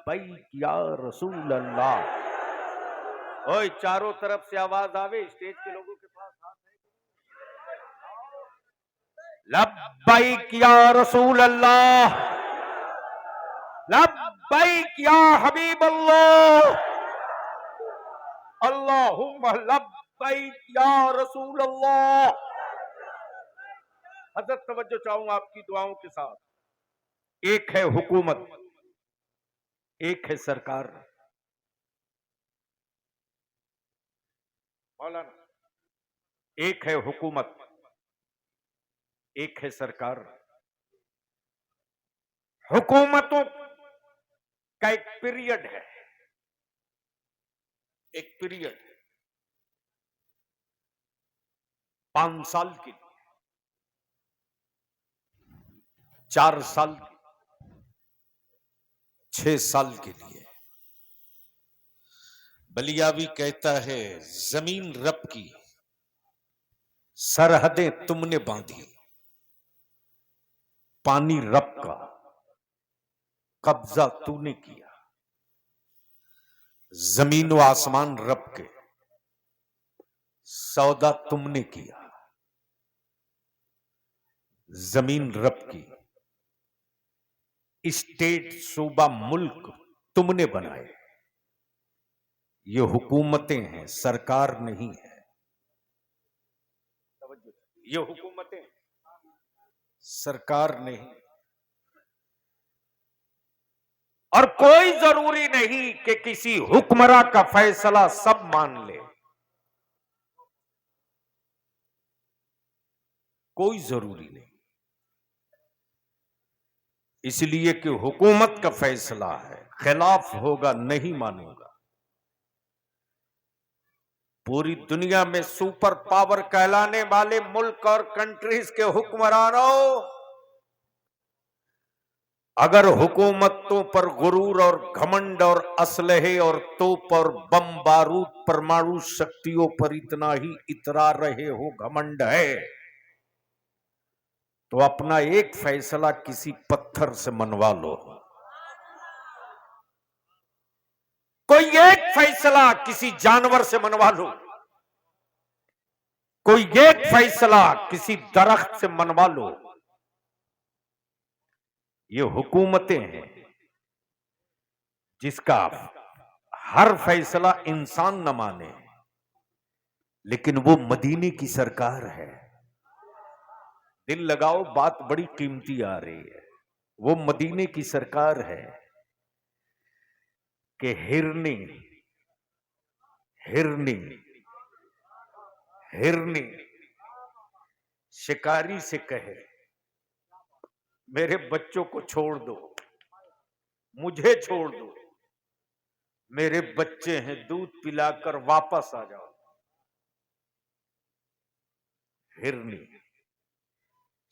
लब्बैक या रसूल अल्लाह। ओए चारों तरफ से आवाज आवे, स्टेज के लोगों के पास हाथ है। लब्बैक या रसूल अल्लाह, लब्बैक या हबीब अल्लाह, अल्लाहुम्मा लब्बैक या रसूल अल्लाह। हजरत तवज्जो चाहूंगा आपकी दुआओं के साथ। एक है हुकूमत, एक है सरकार। मौलाना, एक है हुकूमत, एक है सरकार। हुकूमतों का एक पीरियड है, एक पीरियड 5 साल के लिए, 4 साल, 6 साल के लिए। बलियावी कहता है जमीन रब की, सरहदें तुमने बांधी, पानी रब का, कब्जा तूने किया। जमीन व आसमान रब के, सौदा तुमने किया। जमीन रब की, स्टेट सूबा मुल्क तुमने बनाए। ये हुकूमतें हैं, सरकार नहीं है। ये हुकूमतें, सरकार नहीं। और कोई जरूरी नहीं कि किसी हुक्मरां का फैसला सब मान ले, कोई जरूरी नहीं। इसलिए कि हुकूमत का फैसला है, खिलाफ होगा नहीं मानूंगा। पूरी दुनिया में सुपर पावर कहलाने वाले मुल्क और कंट्रीज के हुक्मरानों, अगर हुकूमतों पर गुरूर और घमंड और असलहे और तोप और बम बारूद परमाणु शक्तियों पर इतना ही इतरा रहे हो, घमंड है, तो अपना एक फैसला किसी पत्थर से मनवा लो। कोई एक फैसला किसी जानवर से मनवा लो, कोई एक फैसला किसी दरख्त से मनवा लो। ये हुकूमतें हैं जिसका हर फैसला इंसान न माने, लेकिन वो मदीने की सरकार है। दिल लगाओ, बात बड़ी कीमती आ रही है। वो मदीने की सरकार है कि हिरनी हिरनी हिरनी शिकारी से कहे मेरे बच्चों को छोड़ दो, मुझे छोड़ दो, मेरे बच्चे हैं, दूध पिलाकर वापस आ जाओ। हिरनी,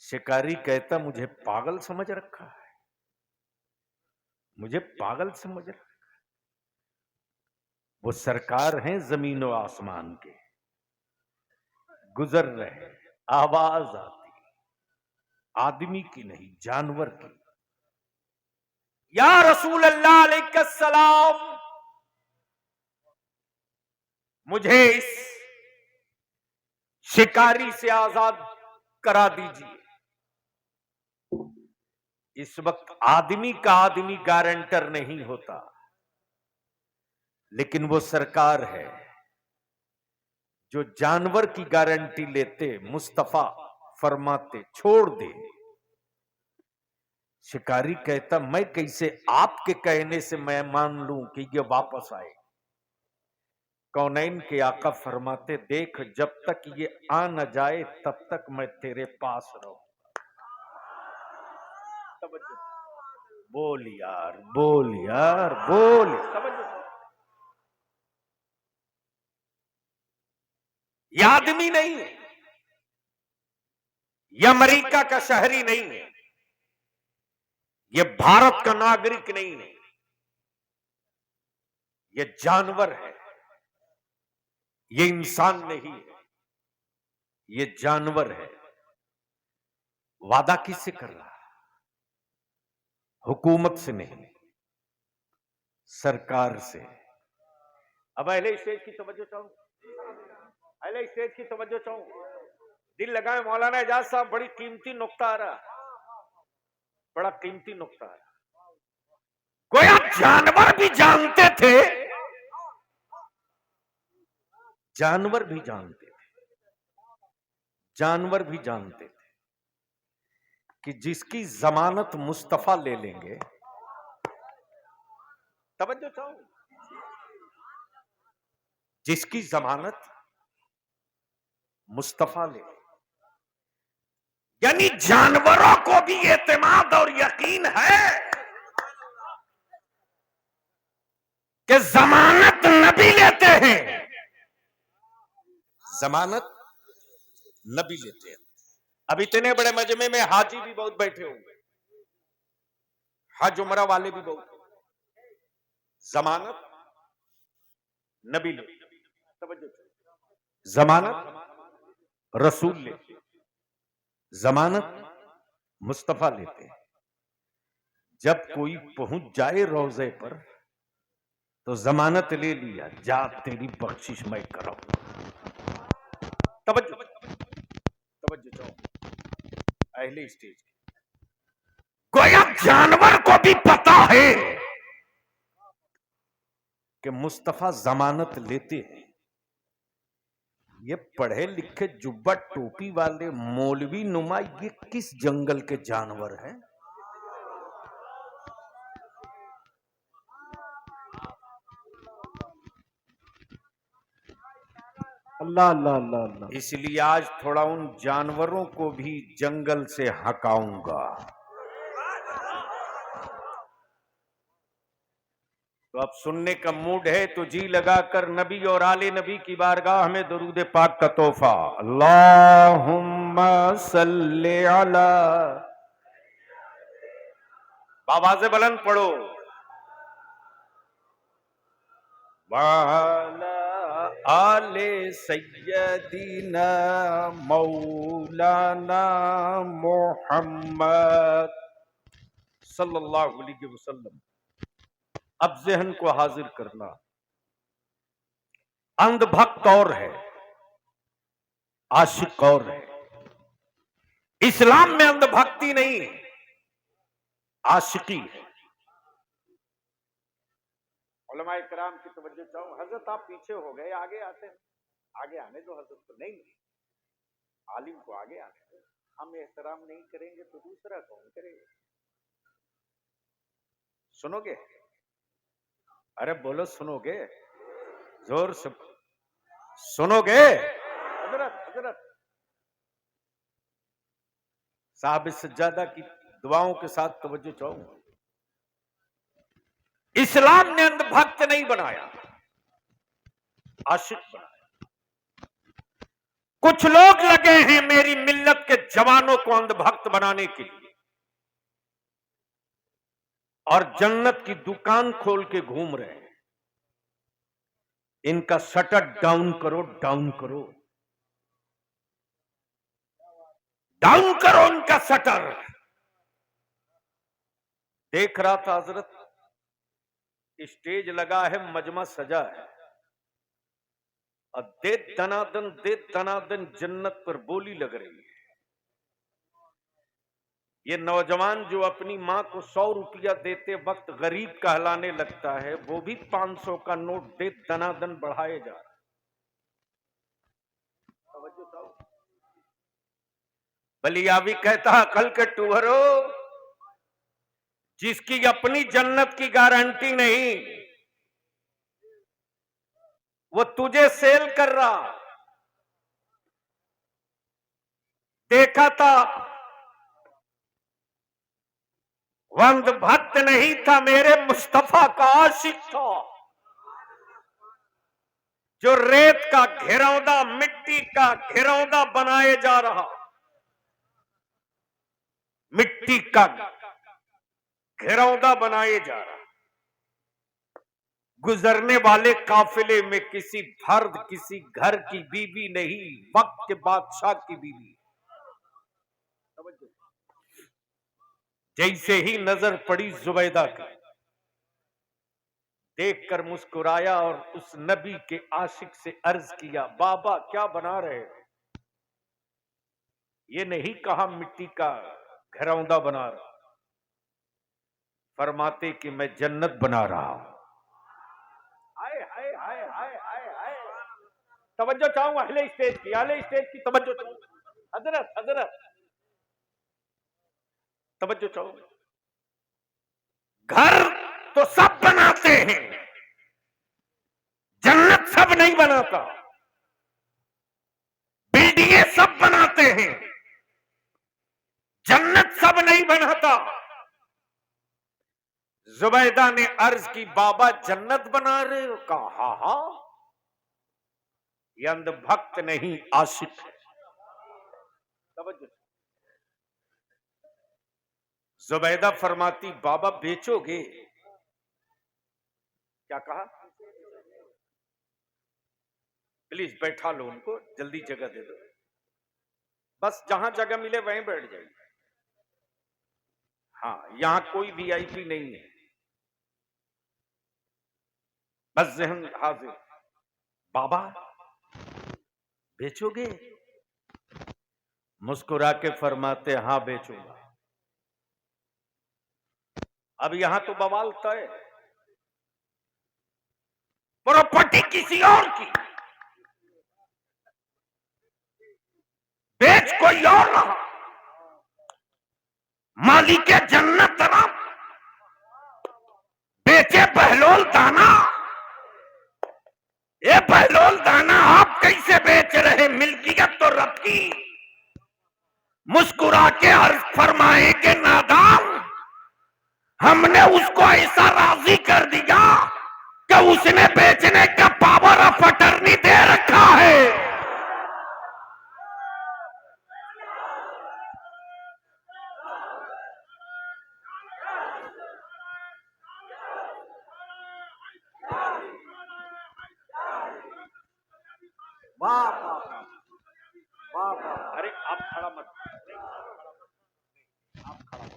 शिकारी कहता मुझे पागल समझ रखा है, मुझे पागल समझ रखा है। वो सरकार है जमीन और आसमान के, गुजर रहे, आवाज आती, आदमी की नहीं जानवर की। या रसूल अल्लाह अलैहिस्सलाम, मुझे इस शिकारी से आजाद करा दीजिए। इस वक्त आदमी का आदमी गारंटर नहीं होता, लेकिन वो सरकार है जो जानवर की गारंटी लेते। मुस्तफा फरमाते छोड़ दे। शिकारी कहता मैं कैसे आपके कहने से मैं मान लूं कि ये वापस आए। कौनैन के आका फरमाते देख, जब तक ये आ न जाए तब तक मैं तेरे पास रहूं। बोल यार, बोल यार, बोल। ये आदमी नहीं है, ये अमेरिका का शहरी नहीं है, ये भारत का नागरिक नहीं है, ये जानवर है, ये इंसान नहीं है, ये जानवर है। वादा किससे कर रहा है? हुकूमत से नहीं, सरकार से। अब अहले स्टेज की तवज्जो चाहूं, अहले स्टेज की तवज्जो चाहूं। दिल लगाए मौलाना एजाज साहब, बड़ी कीमती नुक्ता आ रहा, बड़ा कीमती नुक्ता आ रहा। गोया जानवर भी जानते थे, जानवर भी जानते थे, जानवर भी जानते थे कि जिसकी जमानत मुस्तफा ले लेंगे, तवज्जो चाहो, जिसकी जमानत मुस्तफा ले, यानी जानवरों को भी एतमाद और यकीन है कि जमानत नबी लेते हैं, जमानत नबी लेते हैं। अब इतने बड़े मजमे में हाजी भी बहुत बैठे होंगे, हज उमरा वाले भी बहुत, जमानत नबी ले, जमानत रसूल ले, जमानत मुस्तफा लेते। जब कोई पहुंच जाए रोजे पर तो जमानत ले लिया, जा तेरी बख्शिश मैं कराऊं। तवज्जो तवज्जो चाहो अहले स्टेज। गोया जानवर को भी पता है कि मुस्तफा जमानत लेते हैं। ये पढ़े लिखे जुब्बा टोपी वाले मौलवी नुमा ये किस जंगल के जानवर हैं? अल्लाह अल्लाह अल्लाह अल्लाह। इसलिए आज थोड़ा उन जानवरों को भी जंगल से हकाऊंगा। तो अब सुनने का मूड है तो जी लगाकर नबी और आले नबी की बारगाह में दरूद पाक का तोहफा। अल्लाहुम्मा सल्ली अला, आवाज़ बुलंद पढ़ो, वाला आले सय्यदीना मौलाना मोहम्मद सल्लल्लाहु अलैहि वसल्लम। अब जहन को हाजिर करना, अंधभक्त और है, आशिक और है। इस्लाम में अंधभक्ति नहीं, आशिकी है। उलमाए किराम की तवज्जो चाहो। हजरत आप पीछे हो गए, आगे आते हैं, आगे आने दो हजरत को। नहीं, आलिम को आगे आने दो। हम एहतराम नहीं करेंगे तो दूसरा कौन करेगा? सुनोगे? अरे बोलो, सुनोगे? जोर से सुनोगे? हजरत हजरत साहब सज्जादा की दुआओं के साथ तवज्जो चाहूंगा। इस्लाम ने अंधभक्त नहीं बनाया, आशिक बनाया। कुछ लोग लगे हैं मेरी मिल्लत के जवानों को अंधभक्त बनाने के लिए, और जन्नत की दुकान खोल के घूम रहे हैं। इनका शटर डाउन करो, डाउन करो, डाउन करो इनका शटर। देख रहा था हजरत, स्टेज लगा है, मजमा सजा है, और दे दनादन जन्नत पर बोली लग रही है। ये नौजवान जो अपनी मां को 100 रुपया देते वक्त गरीब कहलाने लगता है, वो भी 500 का नोट दे दनादन बढ़ाए जा रहा है। बलियावी कहता अकल के टूहरो, जिसकी अपनी जन्नत की गारंटी नहीं, वो तुझे सेल कर रहा। देखा था, वंद भक्त नहीं था, मेरे मुस्तफा का आशिक था, जो रेत का घिरौंदा, मिट्टी का घिरौंदा बनाए जा रहा, मिट्टी का घिरौंदा बनाए जा रहा। गुजरने वाले काफिले में किसी फर्द, किसी घर की बीवी नहीं, वक्त के बादशाह की बीवी। जैसे ही नजर पड़ी जुबैदा की, देखकर मुस्कुराया और उस नबी के आशिक से अर्ज किया, बाबा क्या बना रहे हो? ये नहीं कहा मिट्टी का घरौंदा बना रहा, फरमाते कि मैं जन्नत बना रहा हूं। हाय हाय हाय हाय हाय हाय, तवज्जो चाहूंगा अहले स्टेज की तवज्जो चाहूंगा। हजरत हजरत तवज्जो चाहूंगा। घर तो सब बनाते हैं, जन्नत सब नहीं बनाता। बिल्डिंगें सब बनाते हैं, जन्नत सब नहीं बनाता। जुबैदा ने अर्ज की, बाबा जन्नत बना रहे हो? कहा हाँ हाँ, ये अंधभक्त नहीं आशिक है। जुबैदा फरमाती, बाबा बेचोगे? क्या कहा? प्लीज बैठा लो उनको, जल्दी जगह दे दो, बस जहां जगह मिले वहीं बैठ जाइए। हाँ, यहां कोई वीआईपी नहीं है, बस जहन हाजिर। बाबा बेचोगे? मुस्कुरा के फरमाते, हाँ बेचूंगा। अब यहां तो बवाल तय, प्रॉपर्टी किसी और की, बेच कोई और रहा, मालिक जन्नत तरफ बेचे बहलोल दाना। ये बहलोल दाना आप कैसे बेच रहे? मिल्कियत तो रब की। मुस्कुरा के अर्ज फरमाएंगे, नादान, हमने उसको ऐसा राजी कर दिया कि उसने बेचने का पावर ऑफ अटर्नी दे रखा है। वाह वाह वाह वाह। अरे आप खड़ा मत,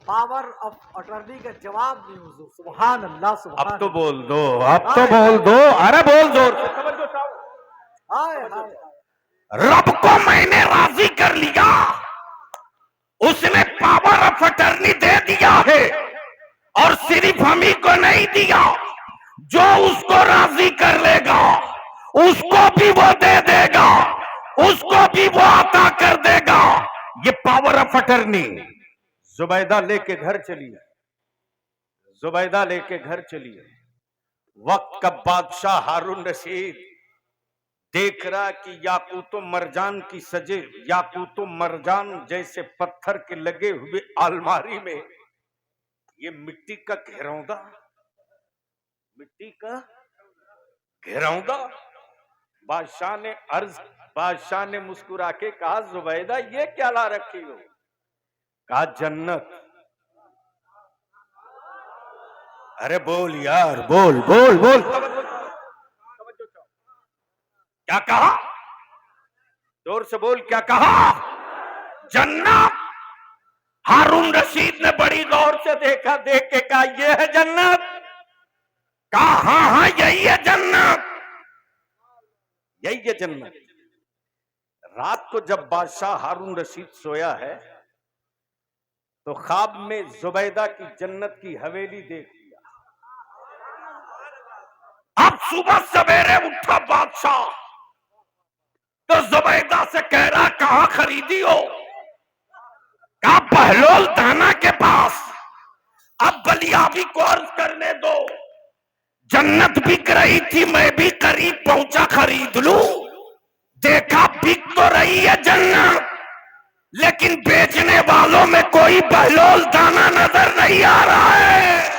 पावर ऑफ अटर्नी का जवाब नहीं हुजूर। सुभान अल्लाह सुभान। अब तो बोल दो, अब तो बोल दो, अरे बोल दो। हाय हाय। रब को मैंने राजी कर लिया, उसने पावर ऑफ अटर्नी दे दिया है, और सिर्फ हम ही को नहीं दिया, जो उसको राजी कर लेगा उसको भी वो दे देगा, उसको भी वो अता कर देगा। ये पावर ऑफ अटर्नी। जुबैदा लेके घर चली, जुबैदा लेके घर चली। वक्त का बादशाह हारून रशीद देख रहा कि याकूतो मरजान की सजे, याकूतो मरजान जैसे पत्थर के लगे हुए अलमारी में ये मिट्टी का घेरौंदा, मिट्टी का घेरौंदा। बादशाह ने मुस्कुरा के कहा, जुबैदा ये क्या ला रखी हो? कहा जन्नत। अरे बोल यार, बोल बोल बोल। क्या कहा? जोर से बोल, क्या कहा? जन्नत। हारून रशीद ने बड़ी गौर से देखा, देख के कहा, ये है जन्नत? कहा हाँ हाँ यही है जन्नत, यही है जन्नत। रात को जब बादशाह हारून रशीद सोया है तो ख्वाब में जुबैदा की जन्नत की हवेली देख लिया। अब सुबह सवेरे उठा बादशाह तो जुबैदा से कह रहा, कहां खरीदी हो? कहा बहलोल दाना के पास। अब बलियाबी को अर्ज करने दो, जन्नत बिक रही थी, मैं भी करीब पहुंचा खरीद लूं। देखा बिक तो रही है जन्नत, लेकिन बेचने वालों में कोई बहलोल दाना नजर नहीं आ रहा है।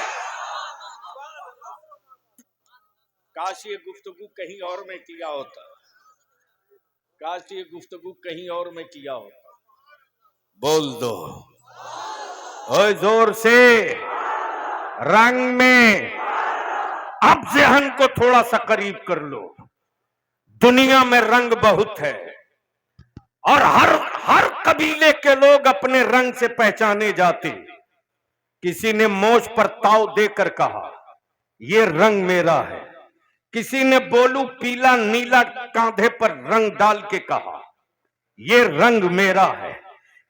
काश ये गुफ्तगू कहीं और में किया होता, काश ये गुफ्तगू कहीं और में किया होता। बोल दो ओए जोर से, रंग में। अब जहन को थोड़ा सा करीब कर लो। दुनिया में रंग बहुत है और हर कबीले के लोग अपने रंग से पहचाने जाते। किसी ने मोछ पर ताव देकर कहा, ये रंग मेरा है। किसी ने बोलू पीला नीला कांधे पर रंग डाल के कहा, ये रंग मेरा है।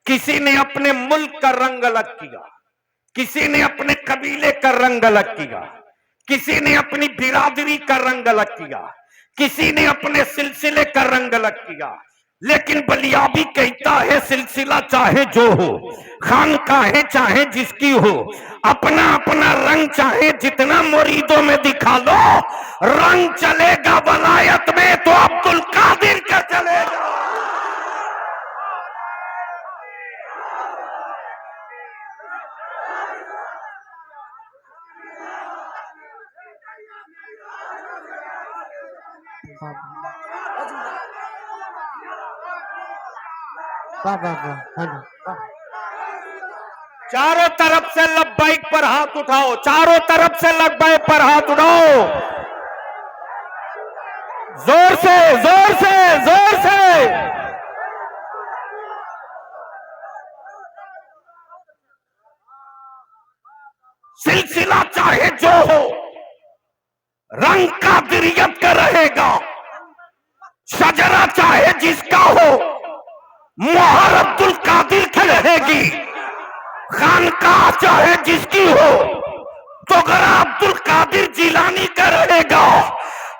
किसी ने अपने मुल्क का रंग अलग किया, किसी ने अपने कबीले का रंग अलग किया, किसी ने अपनी बिरादरी का रंग अलग किया, किसी ने अपने सिलसिले का रंग अलग किया। लेकिन बलियाबी कहता है सिलसिला चाहे जो हो, खानकाहें चाहे जिसकी हो, अपना अपना रंग चाहे जितना मुरीदों में दिखा लो, रंग चलेगा वलायत में तो अब्दुल कादिर का चलेगा। वाह वाह वाह, हेलो, वाह। चारों तरफ से लब्बैक पर हाथ उठाओ, चारों तरफ से लब्बैक पर हाथ उठाओ, जोर से जोर से जोर से। सिलसिला चाहे जो हो, रंग कादिरियत का रहेगा। शजरा चाहे जिसका हो, मोहर अब्दुल कादिर की रहेगी। खानकाह चाहे जिसकी हो, तो गरा अब्दुल कादिर जिलानी का रहेगा।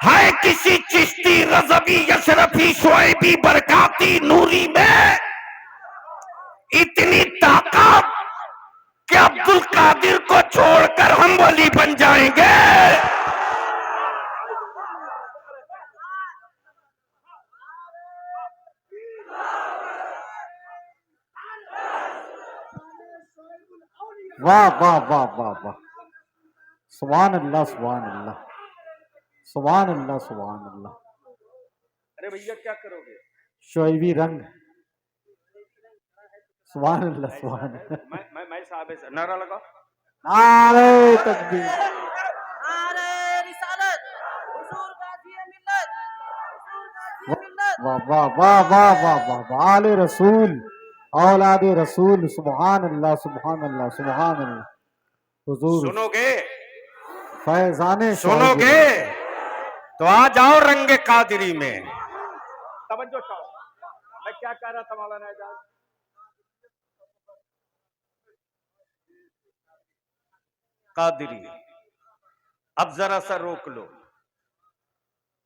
है किसी चिश्ती रज़वी यशरफी शुएबी बरकाती नूरी में इतनी ताकत कि अब्दुल कादिर को छोड़कर हम वली बन जाएंगे। वाह वाह वाह वाह वाह, सुभान अल्लाह सुभान अल्लाह सुभान अल्लाह सुभान अल्लाह। अरे भैया क्या करोगे? शोएबी रंग, सुभान अल्लाह सुभान अल्लाह। मैं साहब से नारा लगा। नारे तकबीर, नारे रिसालत, हुजूर गाज़ी मिल्लत, हुजूर गाज़ी मिल्लत। वाह वाह वाह वाह वाह वाह वाह, आले रसूल, औलाद रसूल, सुभान अल्लाह सुभान अल्लाह सुभान अल्लाह। हुजूर सुनोगे फैजाने सुनोगे तो आ जाओ रंगे कादिरी में। तवज्जो चाहो, मैं क्या कह रहा था मौलाना एजाज? कादिरी। अब जरा सा रोक लो।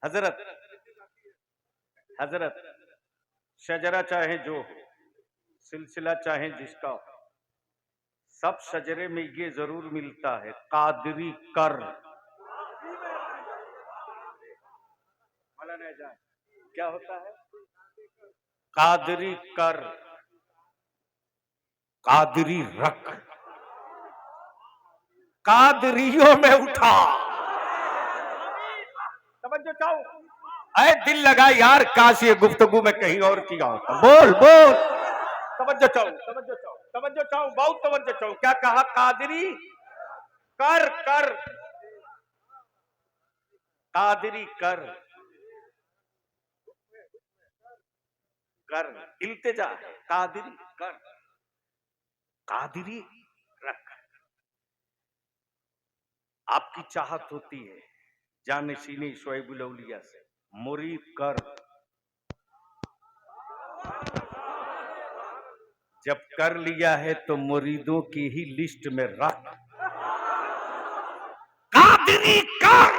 हजरत हजरत, शजरा चाहे जो हो, सिलसिला चाहे जिसका हो, सब शजरे में ये जरूर मिलता है, कादिरी कर। मौलाना एजाज, क्या होता है? कादिरी कर, कादिरी रख, कादरियों में उठा। समझो चाहो, अरे दिल लगा यार, काश ये गुफ्तगू में कहीं और किया होता। बोल बोल, तवज्जो चाहो तवज्जो चाहो तवज्जो चाहो, बहुत तवज्जो चाहो। क्या कहा? कादिरी कर कर, कादिरी कर कर, इल्तिजा है, कादिरी कर, कादिरी रख। आपकी चाहत होती है जानशीनी शुएबुल औलिया से, मुरीद कर। जब कर लिया है तो मुरीदों की ही लिस्ट में रख, कादिरी कर,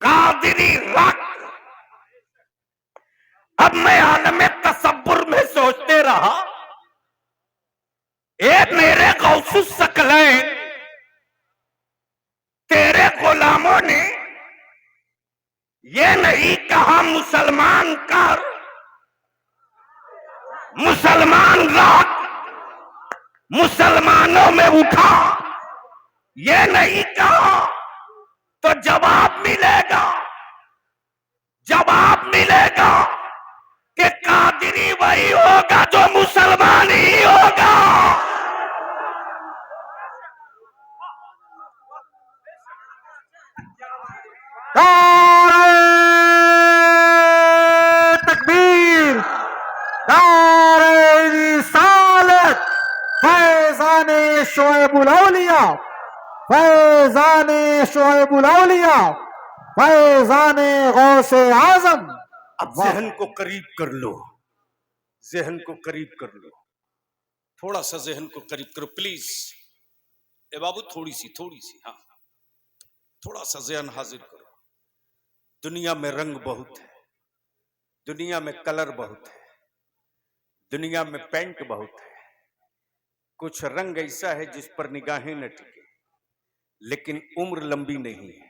कादिरी रख। अब मैं आलम तसव्वुर में सोचते रहा, ए मेरे गौसुस सकलैन, तेरे गुलामों ने ये नहीं कहा मुसलमान कर, मुसलमान रख, मुसलमानों में उठा, ये नहीं कहा। तो जवाब मिलेगा, जवाब मिलेगा कि कादिरी वही होगा जो मुसलमान ही होगा। तकबीर, नारे रिसालत, फैजाने शुएबुल औलिया, फैजान शोएबुल औलिया, फैजान गौसे आजम। अब वाह जहन को करीब कर लो, जहन को करीब कर लो, थोड़ा सा जहन को करीब करो प्लीज। ए बाबू थोड़ी सी, हाँ, थोड़ा सा जहन हाजिर करो। दुनिया में रंग बहुत है, दुनिया में कलर बहुत है, दुनिया में पेंट बहुत है। कुछ रंग ऐसा है जिस पर निगाहें न टिके, लेकिन उम्र लंबी नहीं है।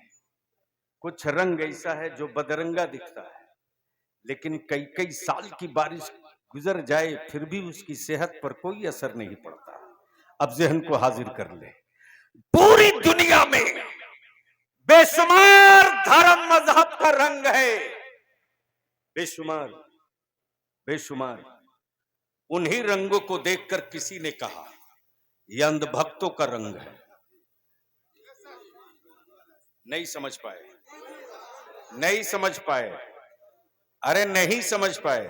कुछ रंग ऐसा है जो बदरंगा दिखता है, लेकिन कई कई साल की बारिश गुजर जाए फिर भी उसकी सेहत पर कोई असर नहीं पड़ता। अब जहन को हाजिर कर ले। पूरी दुनिया में बेशुमार धर्म मजहब का रंग है, बेशुमार बेशुमार। उन्हीं रंगों को देखकर किसी ने कहा यह अंधभक्तों का रंग है। नहीं समझ पाए, नहीं समझ पाए, अरे नहीं समझ पाए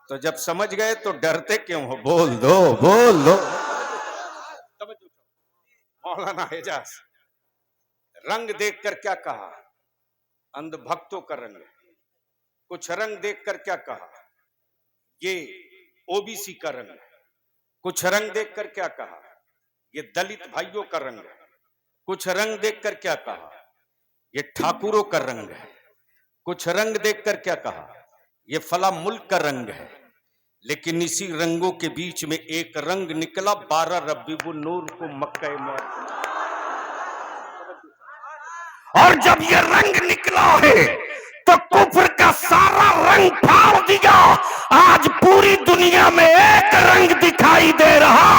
तो जब समझ गए तो डरते क्यों हो? बोल दो, बोल दो। मौलाना एजाज रंग देखकर क्या कहा? अंधभक्तों का रंग। कुछ रंग देखकर क्या कहा? ये ओबीसी का रंग है। कुछ रंग देखकर क्या कहा? ये दलित भाइयों का रंग है। कुछ रंग देखकर क्या कहा? ये ठाकुरों का रंग है। कुछ रंग देखकर क्या कहा? ये फला मुल्क का रंग है। लेकिन इसी रंगों के बीच में एक रंग निकला 12 रबीउल नूर को मक्का में। और जब ये रंग निकला है तो कुफ्र का सारा रंग फाड़ दिया। आज पूरी दुनिया में एक रंग दिखाई दे रहा,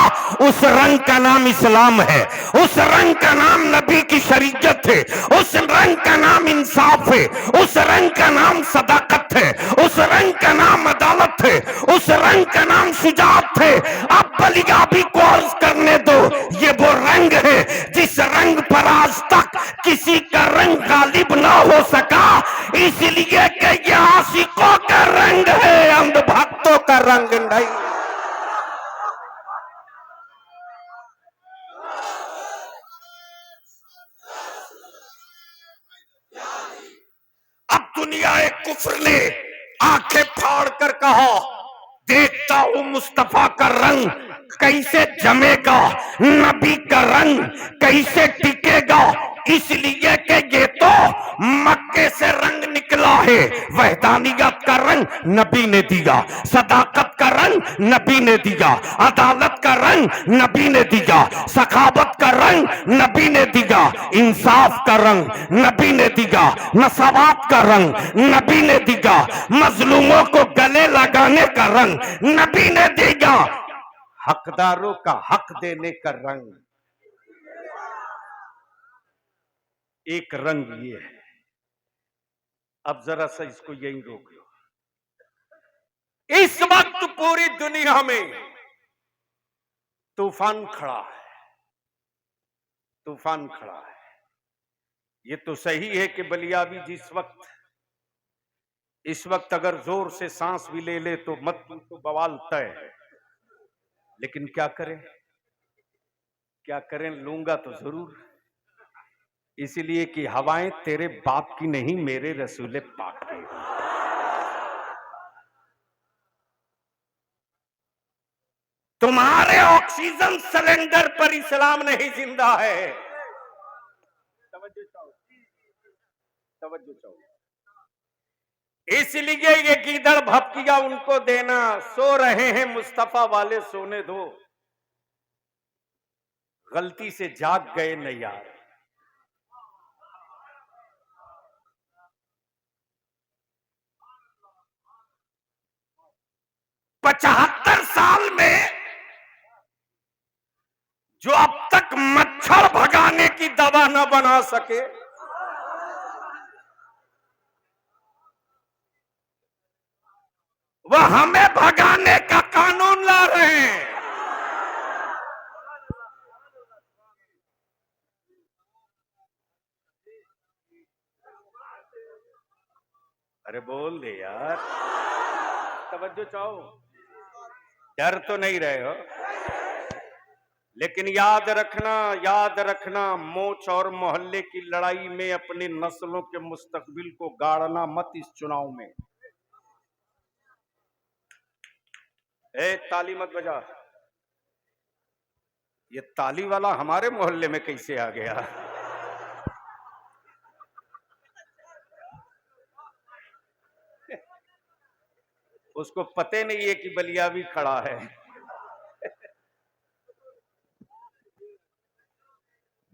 उस रंग का नाम इस्लाम है, उस रंग का नाम नबी की शरीयत है, उस रंग का नाम इंसाफ है, उस रंग का नाम सदाकत है, उस रंग का नाम अदालत है, उस रंग का नाम शुजाअत है। अब बलियाबी को अर्ज करने दो, ये वो रंग है जिस रंग पर आज तक किसी का रंग गालिब ना हो सका, इसलिए कि ये आशिकों का रंग है, अंधभक्तों का रंग नहीं। अब दुनिया कुफ्र ने आंखें फाड़ कर कहा देखता हूं मुस्तफा का रंग कैसे जमेगा, नबी का रंग कैसे टिकेगा, इसलिए कि ये तो मक्के से रंग निकला है। वहदानियत का रंग नबी ने दिया, सदाकत का रंग नबी ने दिया, अदालत का रंग नबी ने दिया, सखावत का रंग नबी ने दिया, इंसाफ का रंग नबी ने दिया, मसावत का रंग नबी ने दिया, मजलूमों को गले लगाने का रंग नबी ने दिया, हकदारों का हक देने का रंग। एक रंग ये है। अब जरा सा इसको यहीं रोक लो। इस वक्त पूरी दुनिया में तूफान खड़ा है, तूफान खड़ा है। ये तो सही है कि बलियाबी जिस वक्त इस वक्त अगर जोर से सांस भी ले ले तो मत तो बवाल तय है। लेकिन क्या करें, क्या करें, लूंगा तो जरूर, इसलिए कि हवाएं तेरे बाप की नहीं मेरे रसूल पाक की। तुम्हारे ऑक्सीजन सिलेंडर पर इस्लाम नहीं जिंदा है। तवज्जो चाहो, तवज्जो चाहो। इसलिए ये गीदड़ भपकिया उनको देना, सो रहे हैं मुस्तफा वाले सोने दो, गलती से जाग गए न यार। 75 साल में जो अब तक मच्छर भगाने की दवा न बना सके, वह हमें भगाने का कानून ला रहे हैं। अरे बोल दे यार, तवज्जो चाहो। डर तो नहीं रहे हो, लेकिन याद रखना, मोच और मोहल्ले की लड़ाई में अपनी नस्लों के मुस्तकबिल को गाड़ना मत इस चुनाव में। ताली मत बजा। ये ताली वाला हमारे मोहल्ले में कैसे आ गया? उसको पते नहीं है कि बलिया भी खड़ा है।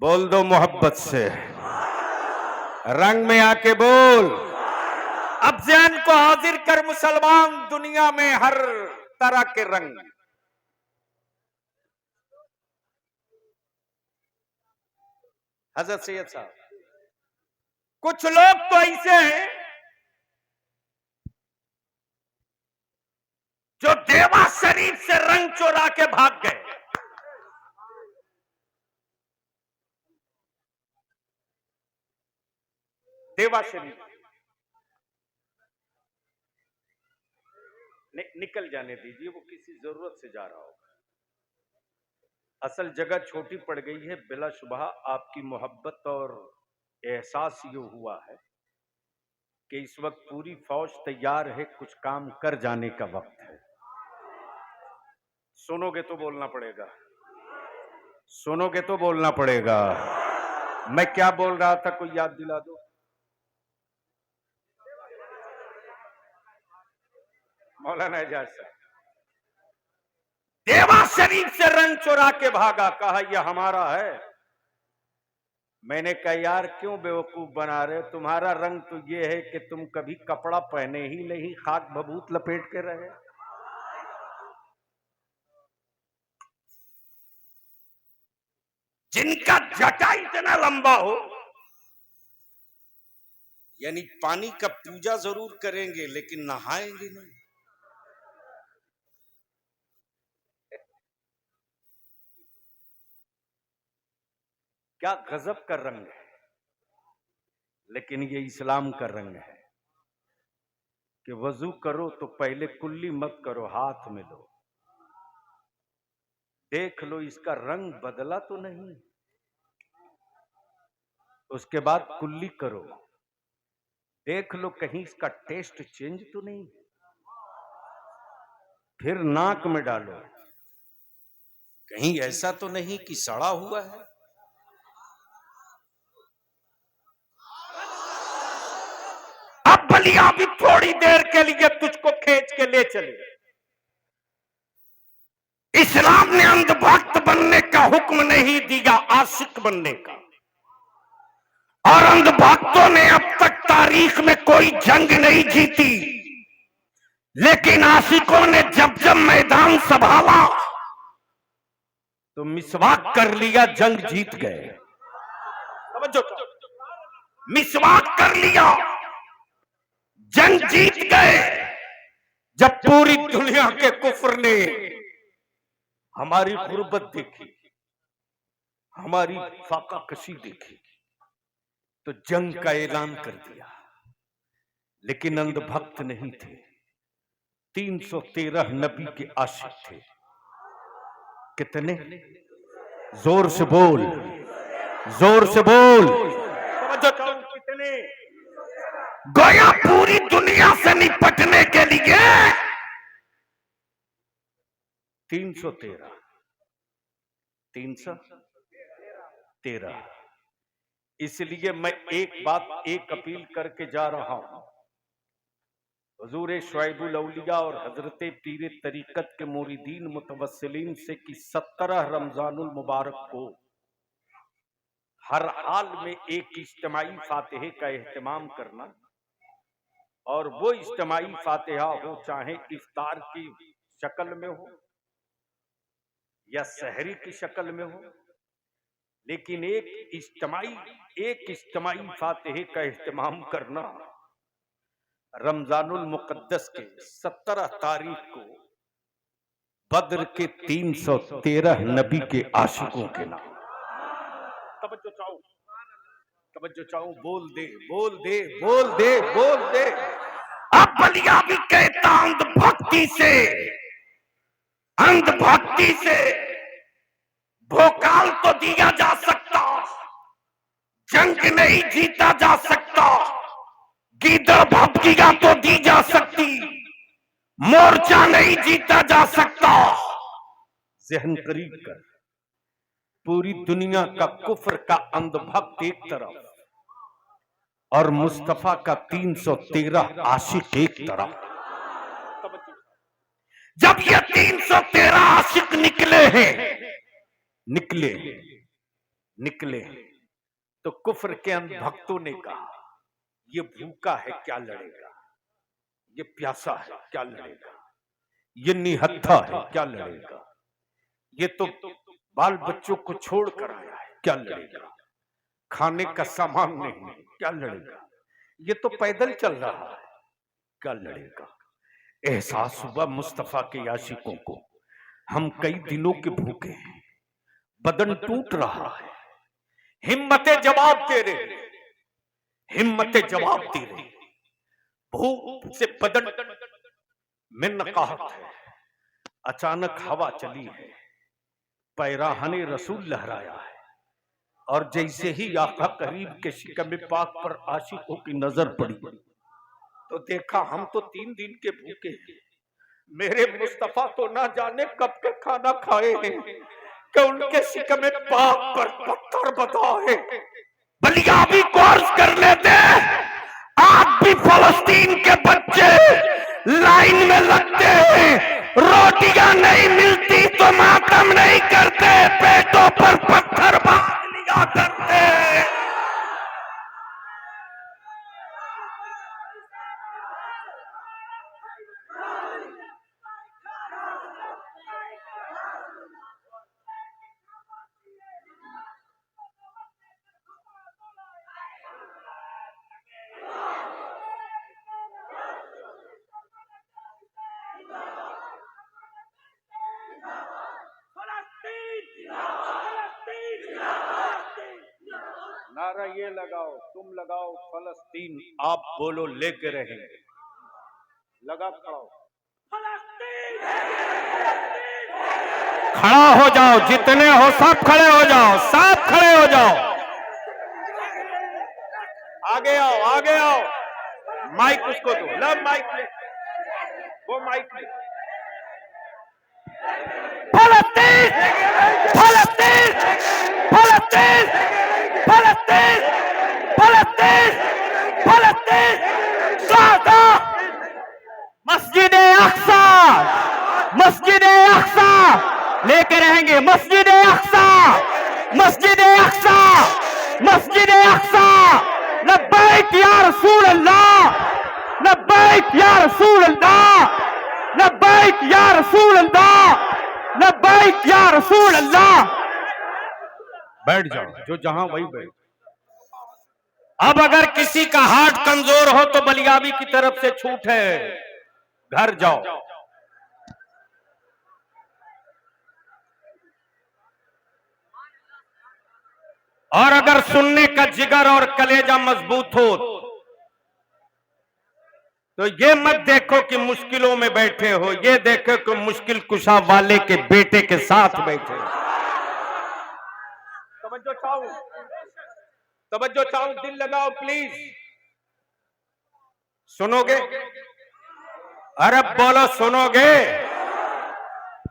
बोल दो मोहब्बत से, रंग में आके बोल। अब जैन को हाजिर कर मुसलमान, दुनिया में हर तरह के रंग। हजरत सैयद साहब, कुछ लोग तो ऐसे हैं जो देवा शरीफ से रंग चोरा के भाग गए। देवा शरीफ निकल जाने दीजिए, वो किसी जरूरत से जा रहा होगा। असल जगह छोटी पड़ गई है। बिलाशुबह आपकी मोहब्बत और एहसास ये हुआ है कि इस वक्त पूरी फौज तैयार है, कुछ काम कर जाने का वक्त है। सुनोगे तो बोलना पड़ेगा, सुनोगे तो बोलना पड़ेगा। मैं क्या बोल रहा था, कोई याद दिला दो। मौलाना एजाज साहब, देवा शरीफ से रंग चुरा के भागा, कहा यह हमारा है। मैंने कहा यार क्यों बेवकूफ बना रहे, तुम्हारा रंग तो ये है कि तुम कभी कपड़ा पहने ही नहीं, खाक भभूत लपेट के रहे। जिनका जटा इतना लंबा हो, यानी पानी का पूजा जरूर करेंगे लेकिन नहाएंगे नहीं। क्या गजब का रंग है। लेकिन ये इस्लाम का रंग है कि वजू करो तो पहले कुल्ली मत करो, हाथ में लो, देख लो इसका रंग बदला तो नहीं, उसके बाद कुल्ली करो, देख लो कहीं इसका टेस्ट चेंज तो नहीं, फिर नाक में डालो, कहीं ऐसा तो नहीं कि सड़ा हुआ है। अब बलिया भी थोड़ी देर के लिए तुझको खींच के ले चले। इस्लाम ने अंधभक्त बनने का हुक्म नहीं दिया, आशिक बनने का। और अंधभक्तों ने अब तक तारीख में कोई जंग नहीं जीती, लेकिन आशिकों ने जब जब मैदान संभाला तो मिसवाक कर लिया, जंग जीत गए। समझो, मिसवाक कर लिया, जंग जीत गए। जब पूरी दुनिया के कुफ्र ने हमारी गुर्बत देखी, हमारी फाका कशी देखी, तो जंग का ऐलान कर दिया। लेकिन अंधभक्त नहीं थे, 313 नबी के आशिक थे। कितने? जोर से बोल, जोर से बोल। कितने? गोया पूरी दुनिया से निपटने के लिए 313 313। इसलिए मैं एक बात, एक अपील करके जा रहा हूं। हुजूर शुआइबुल औलिया और हजरत पीर तरीकत के मुरीदीन मुतवस्सिलीन से कि 17 रमजानुल मुबारक को हर हाल में एक इज्तिमाई फातिहे का एहतमाम करना, और वो इज्तिमाई फातिहा हो चाहे इफ्तार की शक्ल में हो या सहरी की शक्ल में हो, लेकिन एक इज्तिमाई फातिहे का एहतमाम करना रमजानुल मुकद्दस के 17 तारीख को बद्र के 313 नबी के आशिकों के नाम। तवज्जो चाहूं, बोल दे, बोल दे, बोल दे, बोल दे। अब बलिया भी कहता अंधभक्ति से भोकाल तो दिया जा सकता, जंग नहीं जीता जा सकता, गीदड़ भपकिया तो दी जा सकती, मोर्चा नहीं जीता जा सकता। जहन करीब कर, पूरी दुनिया का कुफ्र का अंधभक्त एक तरफ और मुस्तफा का 313 आशिक एक तरफ। जब ये 313 आशिक निकले तो कुफ्र के अंधभक्तों ने कहा, ये भूखा है क्या लड़ेगा, ये प्यासा है क्या लड़ेगा, ये निहत्था है क्या लड़ेगा, ये तो बाल बच्चों को छोड़कर आया है क्या लड़ेगा, खाने का सामान नहीं है क्या लड़ेगा, ये तो पैदल चल रहा है क्या लड़ेगा। एहसास हुआ मुस्तफा के आशिकों को, हम कई दिनों के भूखे हैं, बदन टूट रहा है, हिम्मतें जवाब दे रहे, हिम्मतें जवाब दे रही, भूख से बदन में नकाहत है। अचानक हवा चली है, पैराहने रसूल लहराया है, और जैसे ही आका करीब के शिकम पाक पर आशिकों की नजर पड़ी तो देखा हम तो 3 दिन के भूखे हैं, मेरे मुस्तफा तो ना जाने कब के खाना खाए हैं कि उनके शिकम पाक पर पत्थर बताए। बलिया भी कोर्स कर लेते, आप भी फलस्तीन के बच्चे लाइन में लगते हैं, रोटियां नहीं मिलती तो मातम नहीं करते, पेटों पर पत्थर बांध लिया करते। नारा ये लगाओ, तुम लगाओ फलस्तीन, आप बोलो लेके रहेंगे, लगा खड़ा हो, खड़ा हो जाओ, जितने हो सब खड़े हो जाओ, सब खड़े हो जाओ, आगे आओ, आगे आओ, माइक उसको दो, लब माइक ले, वो माइक ले। फलस्तीन, फलस्तीन, फलस्तीन, फलस्तीन, फलस्तीन, फलस्तीन, गाजा, मस्जिद अक्सा, मस्जिद अक्सा लेके रहेंगे, मस्जिद अक्सा, मस्जिद अक्सा, मस्जिद अक्सा, लब्बैक या रसूल अल्लाह, लब्बैक या रसूल अल्लाह, लब्बैक या रसूल अल्लाह, लब्बैक या रसूल अल्लाह। बैठ जाओ, जो जहां वही बैठ। अब अगर किसी का हार्ट कमजोर हो तो बलियाबी की तरफ से छूट है, घर जाओ। और अगर सुनने का जिगर और कलेजा मजबूत हो तो ये मत देखो कि मुश्किलों में बैठे हो, ये देखो कि मुश्किल कुशा वाले के बेटे के साथ बैठे हो। तवज्जो चाहूं, दिल लगाओ प्लीज, सुनोगे? अरे बोलो सुनोगे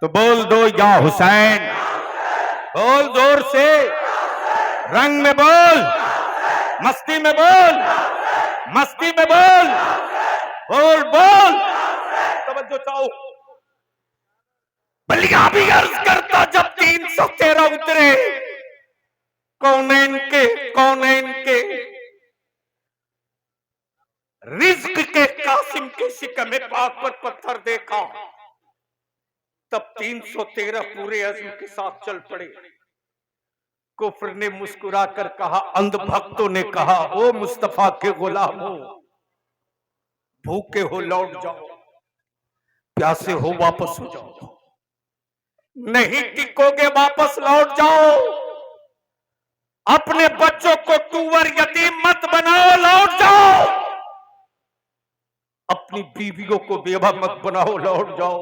तो बोल दो या हुसैन, बोल जोर से, रंग में बोल, मस्ती में बोल, मस्ती में बोल, बोल बोल, तवज्जो चाहो। बलिया भी अर्ज करता जब 313 उतरे, कौनैन के रिज्क के कासिम के शिकम पाक पर पत्थर देखा, तब 313 पूरे अज़्म के साथ चल पड़े। कुफ्र ने मुस्कुराकर कहा, अंधभक्तों ने कहा, ओ मुस्तफा के गुलामों, भूखे हो लौट जाओ, प्यासे हो वापस हो जाओ, नहीं टिकोगे वापस लौट जाओ, अपने बच्चों को टूवर यतीम मत बनाओ, लौट जाओ, अपनी बीवियों को बेवा मत बनाओ, लौट जाओ,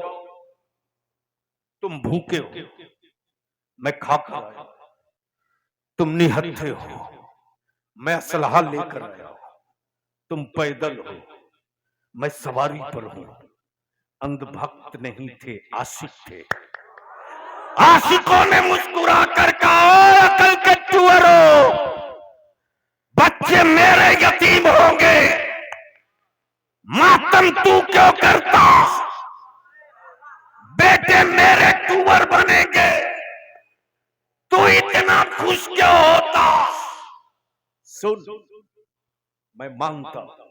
तुम भूखे हो, मैं खाकर आया हूं, तुम निहत्थे हो, मैं असलहा लेकर आया हूं, तुम पैदल हो, मैं सवारी पर हूं। अंधभक्त नहीं थे, आशिक थे। आशिकों ने मुस्कुरा कर कहा, अकल के टुअरों, बच्चे मेरे यतीम होंगे, मातम तू क्यों करता, बेटे मेरे टूवर बनेंगे, तू इतना खुश क्यों होता। सुन, मैं मांगता हूं,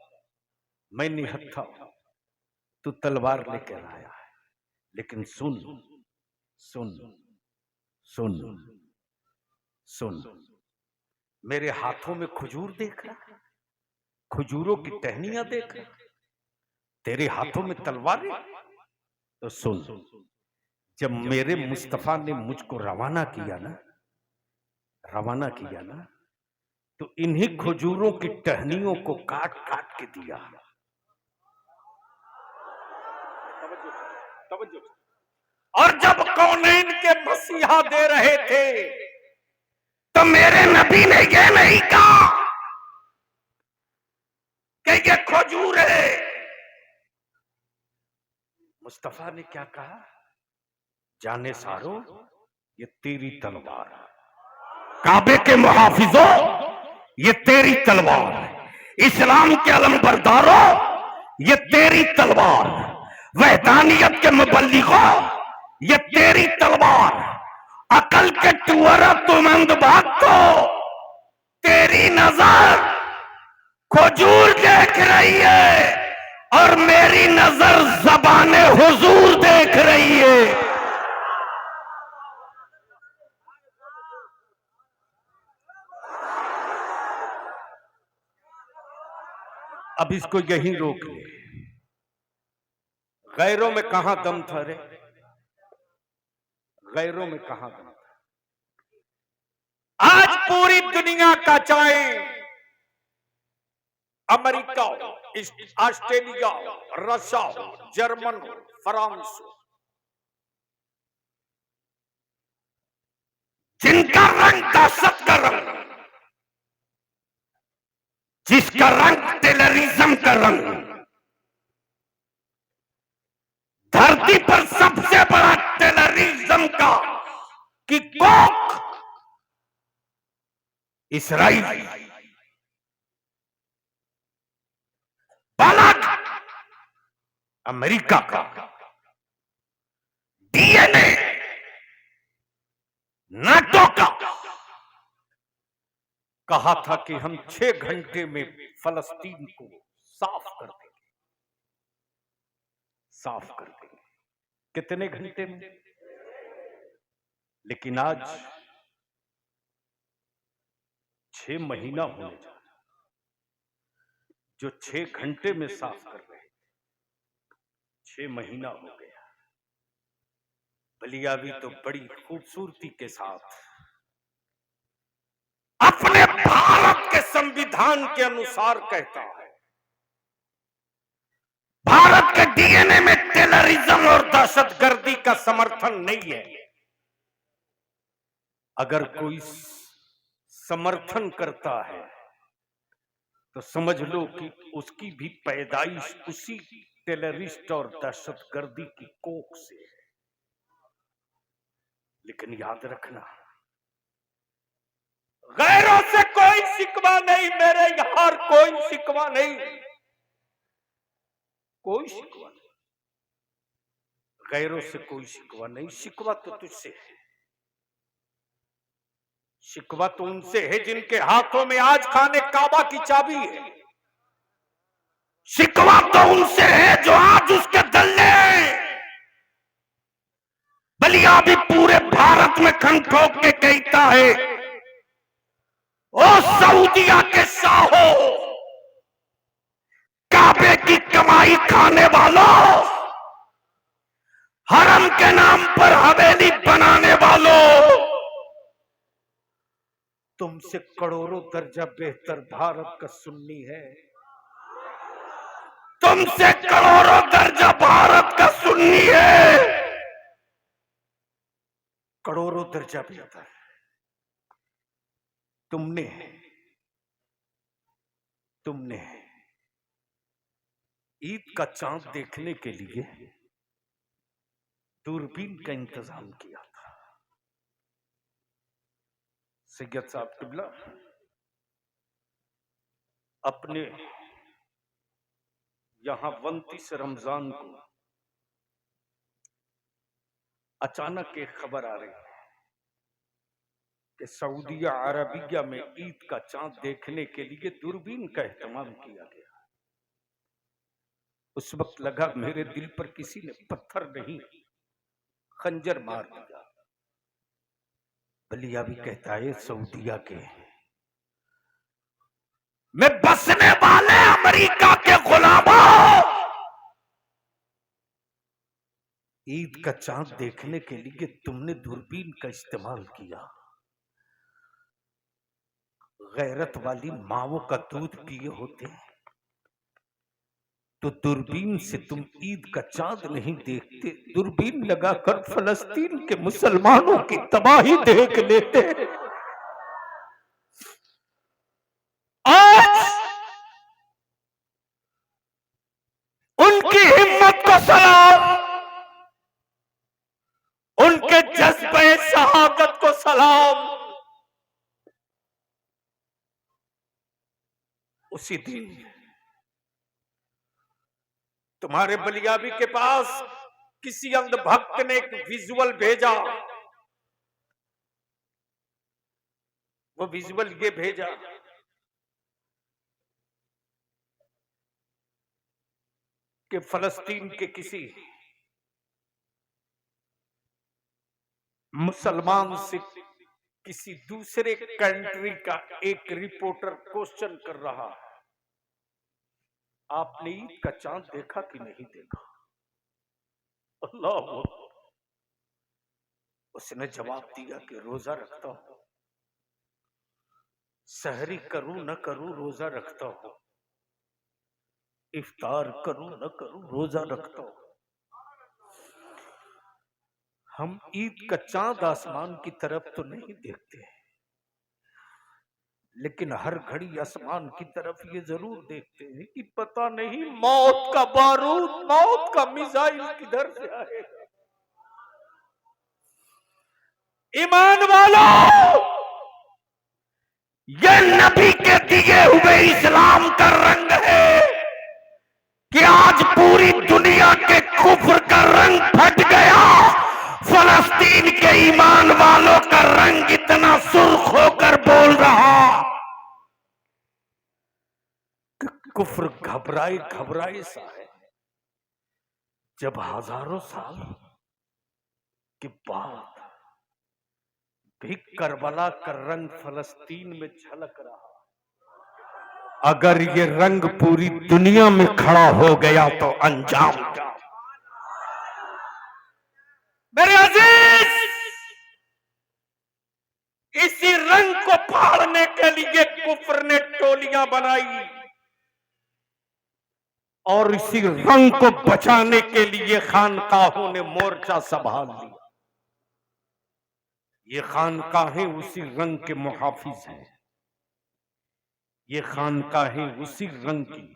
मैं निहत्था हूं, तू तलवार लेकर आया है, लेकिन सुन सुन सुन सुन, मेरे हाथों में खजूर देख रहा है, खजूरों की टहनियां देख रहा, तेरे हाथों में तलवारें। तो सुन, जब मेरे मुस्तफा ने मुझको रवाना किया ना, तो इन्हीं खजूरों की टहनियों को काट काट के दिया। और जब कौनैन के मसीहा दे रहे थे, तो मेरे नबी ने ये नहीं कहा कि ये खजूर है। मुस्तफा ने क्या कहा, जाने सारो, ये तेरी तलवार है, काबे के मुहाफिजों, ये तेरी तलवार है, इस्लाम के अलमबरदारों, ये तेरी तलवार, वहदानियत के मुबल्लिगों, ये तेरी तलवार, अकल के टुअरा तुम अंधभक्तो, तेरी नजर खजूर देख रही है और मेरी नजर ज़बाने हुजूर देख रही है। अब इसको यहीं रोक ले, गैरों में कहां दम था रे, गैरों में कहां दम था। आज पूरी दुनिया का, चाहे अमेरिका हो, ऑस्ट्रेलिया हो, रशिया हो, जर्मन हो, फ्रांस हो, जिनका रंग दहशत का रंग, जिसका रंग टेररिज्म का रंग, धरती पर सबसे बड़ा टेररिज्म का की कोख इसराइल, बालक अमेरिका का, डीएनए नाटो का। कहा था कि हम 6 घंटे में फलस्तीन को साफ कर देंगे, साफ कर देंगे। कितने घंटे में? लेकिन आज 6 महीना होने जा रहा, जो 6 घंटे में साफ कर रहे, 6 महीना हो गया। बलियावी तो बड़ी खूबसूरती के साथ अपने भारत के संविधान के अनुसार कहता है, भारत के डीएनए में टेररिज्म और दहशतगर्दी का समर्थन नहीं है। अगर कोई समर्थन करता है तो समझ लो कि उसकी भी पैदाइश उसी टेररिस्ट और दहशतगर्दी की कोख से है। लेकिन याद रखना, गैरों से कोई शिकवा नहीं, मेरे यार कोई शिकवा नहीं, कोई शिकवा नहीं, गैरों से कोई शिकवा नहीं। शिकवा तो तुझसे है, शिकवा तो उनसे है जिनके हाथों में आज खाने काबा की चाबी है। शिकवा तो उनसे है जो आज उसके दल्ले हैं। बलिया भी पूरे भारत में खन ठोक के कहता है, ओ सऊदिया के शाहो, काबे की कमाई खाने वालों, हरम के नाम पर हवेली बनाने वालों, तुमसे करोड़ों दर्जा बेहतर भारत का सुन्नी है, तुमसे करोड़ों दर्जा भारत का सुन्नी है। करोड़ों दर्जा बेहतर। तुमने तुमने ईद का चांद देखने के लिए दूरबीन का इंतजाम किया था। सैयद साहब किबला अपने यहां 29 रमजान को अचानक एक खबर आ रही है कि सऊदिया अरबिया में ईद का चांद देखने के लिए दूरबीन का इस्तेमाल किया गया। उस वक्त लगा मेरे दिल पर किसी ने पत्थर नहीं खंजर मार दिया। बलिया भी कहता है सऊदिया के में बसने वाले अमेरिका के गुलामों, ईद का चांद देखने के लिए तुमने दूरबीन का इस्तेमाल किया। गैरत वाली माओं का दूध पिए होते तो दूरबीन से तुम ईद का चांद नहीं देखते, दूरबीन लगाकर फलस्तीन के मुसलमानों की तबाही देख लेते। आज उनकी हिम्मत को सलाम, उनके जज्बे शहादत को सलाम। उसी दिन तुम्हारे बलियाबी के पास किसी अंधभक्त ने एक विजुअल भेजा। वो विजुअल ये भेजा कि फलस्तीन के किसी मुसलमान से किसी दूसरे कंट्री का एक रिपोर्टर क्वेश्चन कर रहा है, आपने ईद का चांद देखा कि नहीं देखा? अल्लाह अकबर। उसने जवाब दिया कि रोजा रखता हूं, सहरी करूं न करूं रोजा रखता हूं, इफ्तार करूं न करूं रोजा रखता हूं। हम ईद का चांद आसमान की तरफ तो नहीं देखते, लेकिन हर घड़ी आसमान की तरफ ये जरूर देखते हैं कि पता नहीं मौत का बारूद, मौत का मिसाइल किधर से आएगा। ईमान वालों, ये नबी के दिए हुए इस्लाम का रंग है कि आज पूरी दुनिया के कुफ्र का रंग फट गया। फलस्तीन के ईमान वालों का रंग इतना सुर्ख होकर बोल रहा कि कुफ्र घबराए घबराए सा है। जब हजारों साल के बाद भी करबला का रंग फलस्तीन में झलक रहा, अगर ये रंग पूरी दुनिया में खड़ा हो गया तो अंजाम क्या? मेरे अजीज, इसी रंग को फाड़ने के लिए कुफ्र ने टोलियां बनाई और इसी रंग को बचाने के लिए खानकाहों ने मोर्चा संभाल लिया। ये खानकाहें उसी रंग के मुहाफिज हैं, ये खानकाहें उसी रंग की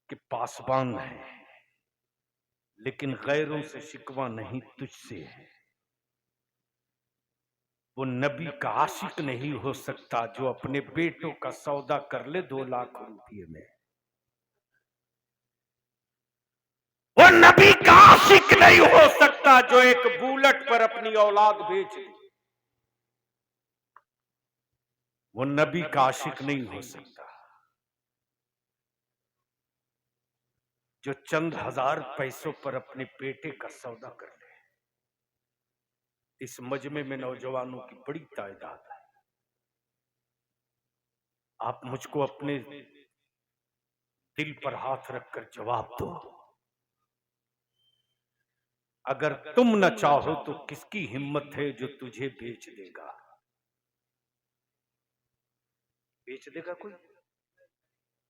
के पासबान है, लेकिन गैरों से शिकवा नहीं तुझसे है। वो नबी का आशिक नहीं हो सकता जो अपने बेटों का सौदा कर ले 2 लाख रुपये में। वो नबी का आशिक नहीं हो सकता जो एक बुलेट पर अपनी औलाद बेच दे। वो नबी का आशिक नहीं हो सकता जो चंद हजार पैसों पर अपने बेटे का सौदा कर ले। इस मजमे में नौजवानों की बड़ी तादाद है। आप मुझको अपने दिल पर हाथ रखकर जवाब दो, अगर तुम न चाहो तो किसकी हिम्मत है जो तुझे बेच देगा? बेच देगा कोई?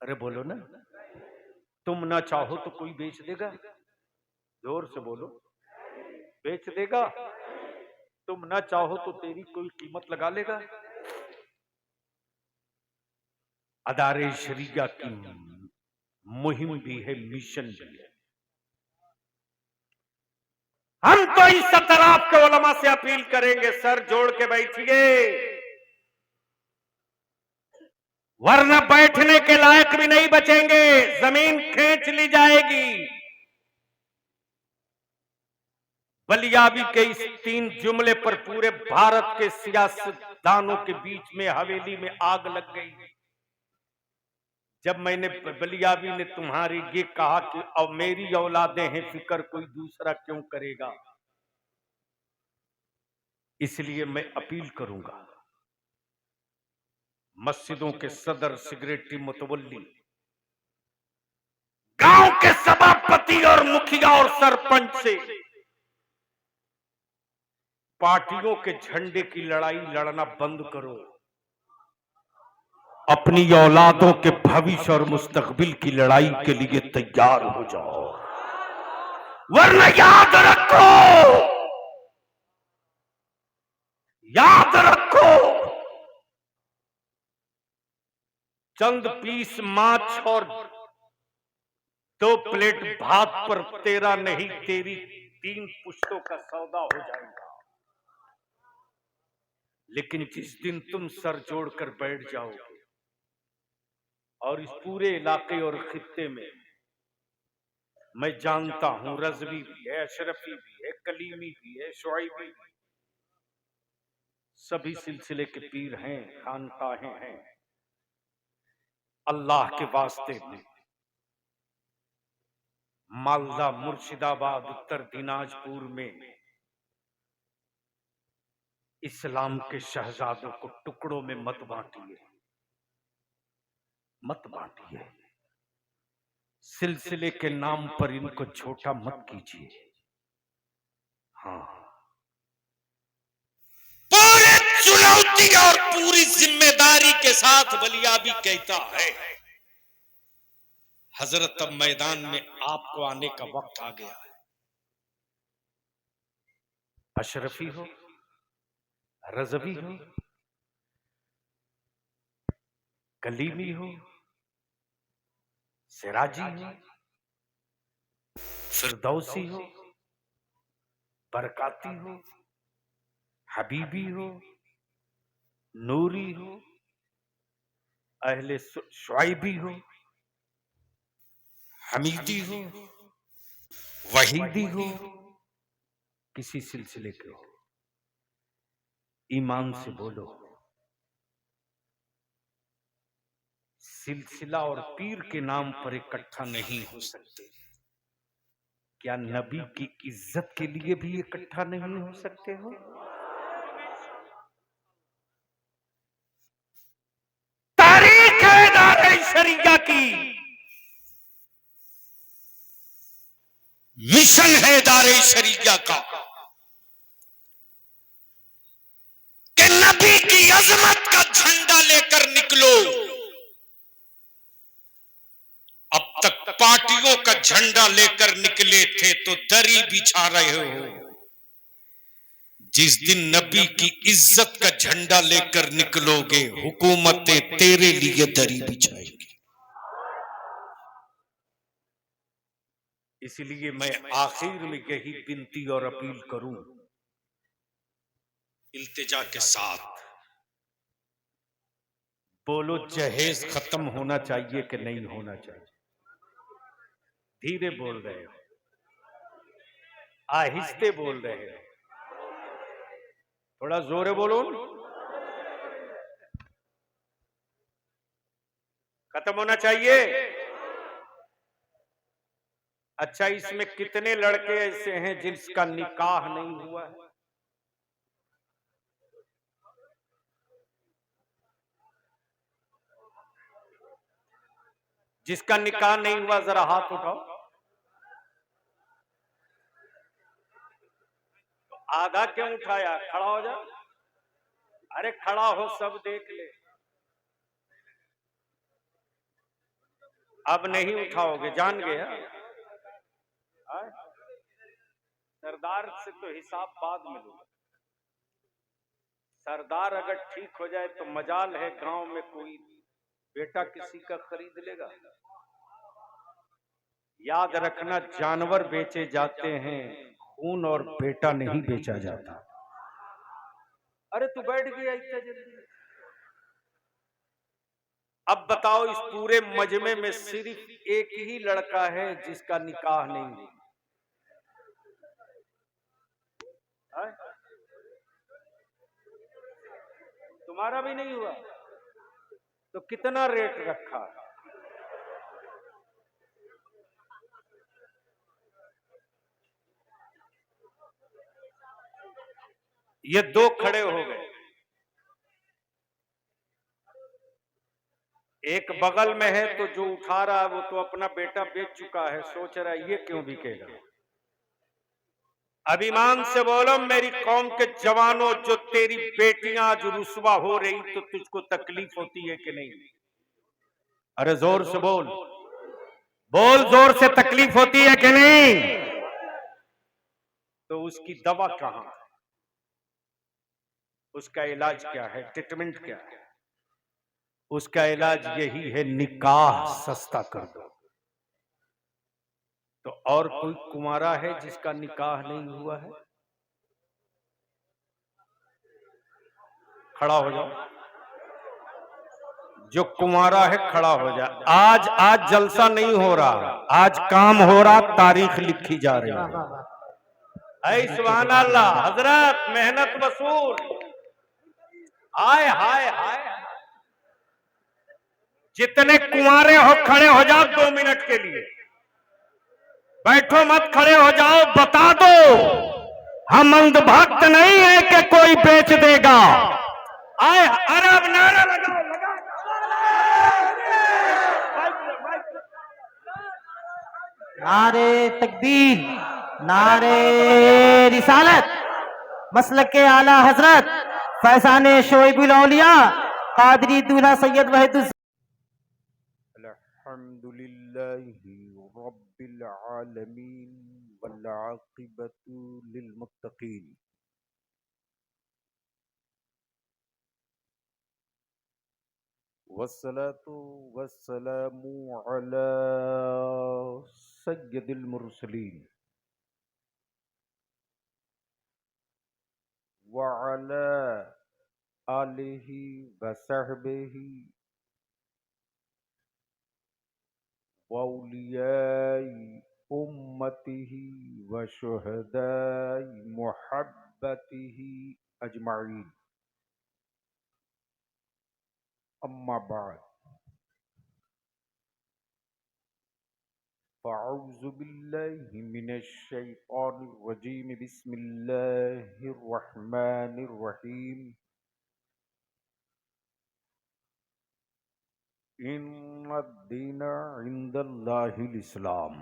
अरे बोलो ना, तुम ना चाहो तो कोई बेच देगा? जोर से बोलो, बेच देगा? तुम ना चाहो तो तेरी कोई कीमत लगा लेगा। अदारे शरिया की मुहिम भी है, मिशन भी है। हम तो इस तरफ के उलमा से अपील करेंगे, सर जोड़ के बैठिए, वरना बैठने के लायक भी नहीं बचेंगे, जमीन खींच ली जाएगी। बलियाबी के इस 3 जुमले पर पूरे भारत के सियासतदानों के बीच में हवेली में आग लग गई। जब मैंने बलियाबी ने तुम्हारी ये कहा कि अब मेरी औलादें हैं, फिक्र कोई दूसरा क्यों करेगा, इसलिए मैं अपील करूंगा, मस्जिदों के सदर, सिगरेटी मुतवल्ली, गांव के सभापति और मुखिया और सरपंच से पार्टियों के झंडे की लड़ाई लड़ना बंद करो। अपनी औलादों के भविष्य और मुस्तकबिल की लड़ाई के लिए तैयार हो जाओ, वरना याद रखो, चंद पीस मांस और 2 प्लेट भात पर तेरा नहीं, तेरी 3 पुश्तों का सौदा हो जाएगा। लेकिन जिस दिन तुम सर जोड़कर बैठ जाओगे, और इस पूरे इलाके और खित्ते में, मैं जानता हूं रजवी भी है, अशरफी भी है, कलीमी भी है, शुआइबी भी, सभी सिलसिले के पीर हैं, खानकाहें हैं। अल्लाह के वास्ते में मालदा, मुर्शिदाबाद, उत्तर दिनाजपुर में इस्लाम के शहजादों को टुकड़ों में मत बांटिए, मत बांटिए। सिलसिले के नाम पर इनको छोटा मत कीजिए। हाँ, पूरी चुनौती और पूरी जिम्मेदारी के साथ बलियाबी कहता है, हजरत अब मैदान में आपको आने का वक्त आ गया है। अशरफी हो, रजवी हो, कलीमी हो, सिराजी हो, फिरदौसी हो, बरकाती हो, हबीबी हो, नूरी हो, अहले शुआइबी हो, हमीदी हो, वहीदी हो, किसी सिलसिले के हो, ईमान से बोलो, सिलसिला और पीर के नाम पर इकट्ठा नहीं हो सकते। क्या नबी की इज्जत के लिए भी इकट्ठा नहीं हो सकते हो? तारीख है दारे शरिया की, मिशन है दारे शरिया का कि नबी की अजमत का झंडा लेकर निकलो। अब तक पार्टियों का झंडा लेकर निकले थे तो दरी बिछा रहे हो। जिस दिन नबी की इज्जत का झंडा लेकर निकलोगे, हुकूमतें तेरे लिए दरी बिछाएंगी। इसलिए मैं आखिर में यही विनती और अपील करूं, इल्तिजा के साथ बोलो, जहेज खत्म होना चाहिए कि नहीं होना चाहिए? धीरे बोल रहे हो, आहिस्ते बोल रहे हो, थोड़ा जोरे बोलो। खत्म होना चाहिए। अच्छा, इसमें कितने लड़के ऐसे हैं जिसका निकाह नहीं हुआ है? जिसका निकाह नहीं हुआ जरा हाथ उठाओ। तो आधा क्यों उठाया? खड़ा हो जा। अरे खड़ा हो, सब देख ले। अब नहीं उठाओगे, जान गया। सरदार से तो हिसाब बाद में लूंगा। सरदार अगर ठीक हो जाए तो मजाल है गांव में कोई बेटा किसी का खरीद लेगा। याद रखना, जानवर बेचे जाते हैं, खून और बेटा नहीं बेचा जाता। अरे तू बैठ गया इतना जल्दी। अब बताओ, इस पूरे मजमे में सिर्फ एक ही लड़का है जिसका निकाह नहीं हुआ है? तुम्हारा भी नहीं हुआ तो कितना रेट रखा? ये दो खड़े हो गए, एक बगल में है तो जो उठा रहा है वो तो अपना बेटा बेच चुका है, सोच रहा है ये क्यों बिकेगा। अभिमान से बोलो मेरी कौम के जवानों, जो तेरी बेटियां आज रुसवा हो रही तो तुझको तकलीफ होती है कि नहीं? अरे जोर से बोल, बोल जोर से, तकलीफ होती है कि नहीं? तो उसकी दवा कहां, उसका इलाज क्या है, ट्रीटमेंट क्या है? उसका इलाज यही है, निकाह सस्ता कर दो। तो और कोई कुंवारा है जिसका निकाह नहीं हुआ है? खड़ा हो जाओ, जो कुंवारा है खड़ा हो जा। आज जलसा नहीं हो रहा, आज काम हो रहा, तारीख लिखी जा रही है। ऐ सुभान अल्लाह, हजरत मेहनत वसूल। हाय हाय हाय, जितने कुंवारे हो खड़े हो जाओ 2 मिनट के लिए, बैठो मत, खड़े हो जाओ। बता दो, हम अंधभक्त नहीं है कि कोई बेच देगा। आए, अरे अब नारा लगाओ, लगाओ। नारे तकबीर, नारे रिसालत, मसलक के आला हजरत फैजान शोएबुल औलिया कादरी दूल्हा सैयद वहीदुल। अल्हम्दुलिल्लाहि रब्बिल आलमीन वल आक़िबतु लिल मुत्तक़ीन। वस्सलातु वस्सलामु अला सय्यदिल मुरसलीन व अला आलिहि व सहबिहि व औलियाई उम्मतिहि व शुहदाई मुहब्बतिहि अजमाइन। अम्मा बाद, फ़अऊज़ु बिल्लाहि मिनश शैतानिर रजीम, बिस्मिल्लाहिर रहमानिर रहीम। इन्नद्दीना इंदल्लाहिल इस्लाम।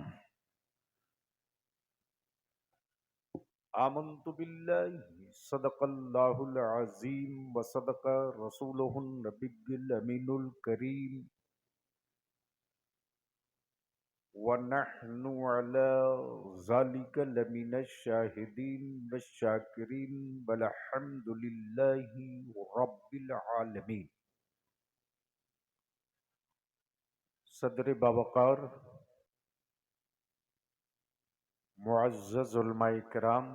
आमन्तु बिल्लाहि सदक़ल्लाहुल अज़ीम व सदक़ रसूलुहुन नबिय्युल अमीनुल करीम व नहनु अला ज़ालिका लमिनश शाहिदीन वश्शाकिरीन वल्हम्दुलिल्लाहि रब्बिल आलमीन। सदर बावकार, मुअज़्ज़ज़ उलमाए किराम,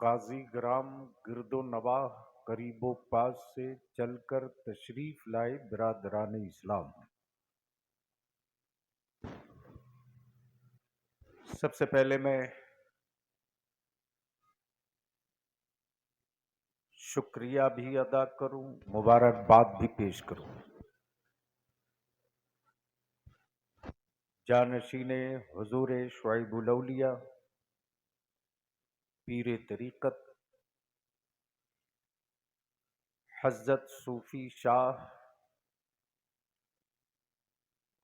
काजी ग्राम गिरदो नवाह, करीबो पास से चलकर तशरीफ लाए बिरादरान इस्लाम। सबसे पहले मैं शुक्रिया भी अदा करूं, मुबारकबाद भी पेश करूं। जानशीने हुजूर शुआइबुल औलिया, पीर तरीक़त हज़रत सूफी शाह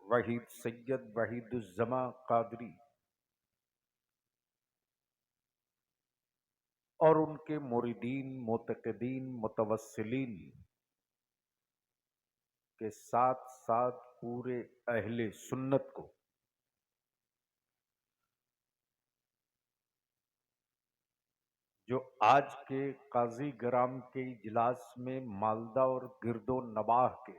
वहीद सैयद वहीदुज़्ज़मा कादरी और उनके मुरीदीन, मुतक़दीन, मुतवस्सिलीन के साथ साथ पूरे अहले सुन्नत को जो आज के काजी ग्राम के इजलास में मालदा और गिरदो नवाह के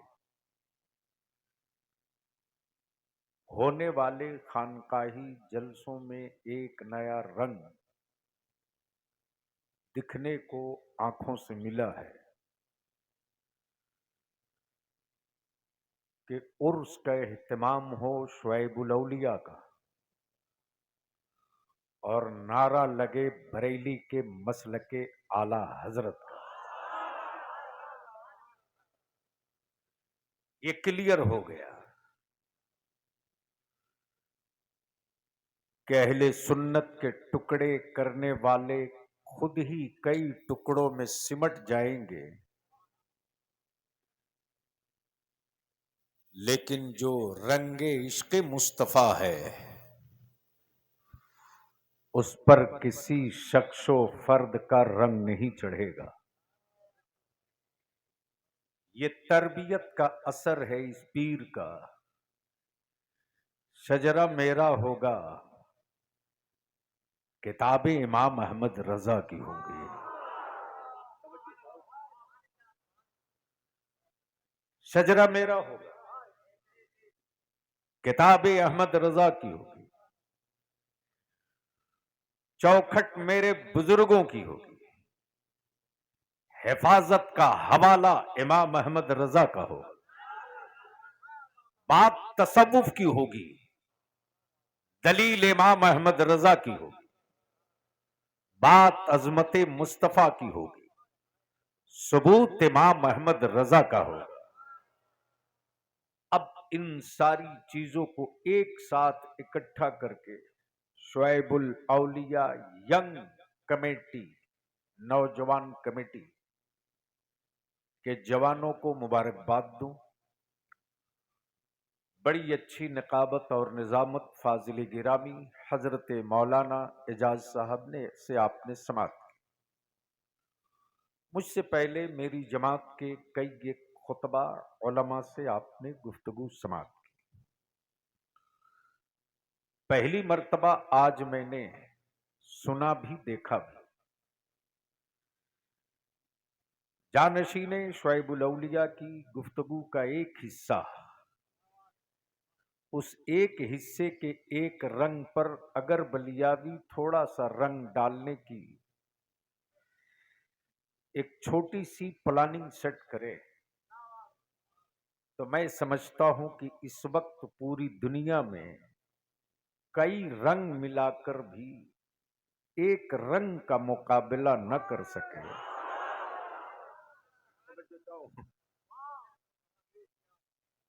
होने वाले खानकाही जलसों में एक नया रंग दिखने को आंखों से मिला है कि उर्स का एहतमाम हो शुएबुल औलिया का और नारा लगे बरेली के मसलके आला हजरत का। ये क्लियर हो गया कि अहले सुन्नत के टुकड़े करने वाले खुद ही कई टुकड़ों में सिमट जाएंगे, लेकिन जो रंगे इश्क़े मुस्तफा है उस पर किसी शख्सो फर्द का रंग नहीं चढ़ेगा। ये तरबियत का असर है इस पीर का। शजरा मेरा होगा, किताबें इमाम अहमद रजा की होंगी। शजरा मेरा होगा, किताबें अहमद रजा की होगी। चौखट मेरे बुजुर्गों की होगी। हिफाजत का हवाला इमाम अहमद रजा का होगा। बात तसव्वुफ की होगी, दलील इमाम अहमद रजा की होगी। बात अजमत मुस्तफा की होगी, सबूत इमाम अहमद रजा का होगा। अब इन सारी चीजों को एक साथ इकट्ठा करके शुएबुल औलिया यंग कमेटी, नौजवान कमेटी के जवानों को मुबारकबाद दूं। बड़ी अच्छी निकाबत और निजामत फाजिल गिरामी हजरत मौलाना एजाज साहब ने से आपने समाप्त की। मुझसे पहले मेरी जमात के कई एक खुतबा उलमा से आपने गुफ्तगू समाप्त की। पहली मर्तबा आज मैंने सुना भी देखा भी। जानशीने शुएबुल औलिया की गुफ्तगू का एक हिस्सा, उस एक हिस्से के एक रंग पर अगर बलियावी थोड़ा सा रंग डालने की एक छोटी सी प्लानिंग सेट करे तो मैं समझता हूं कि इस वक्त पूरी दुनिया में कई रंग मिलाकर भी एक रंग का मुकाबला न कर सके।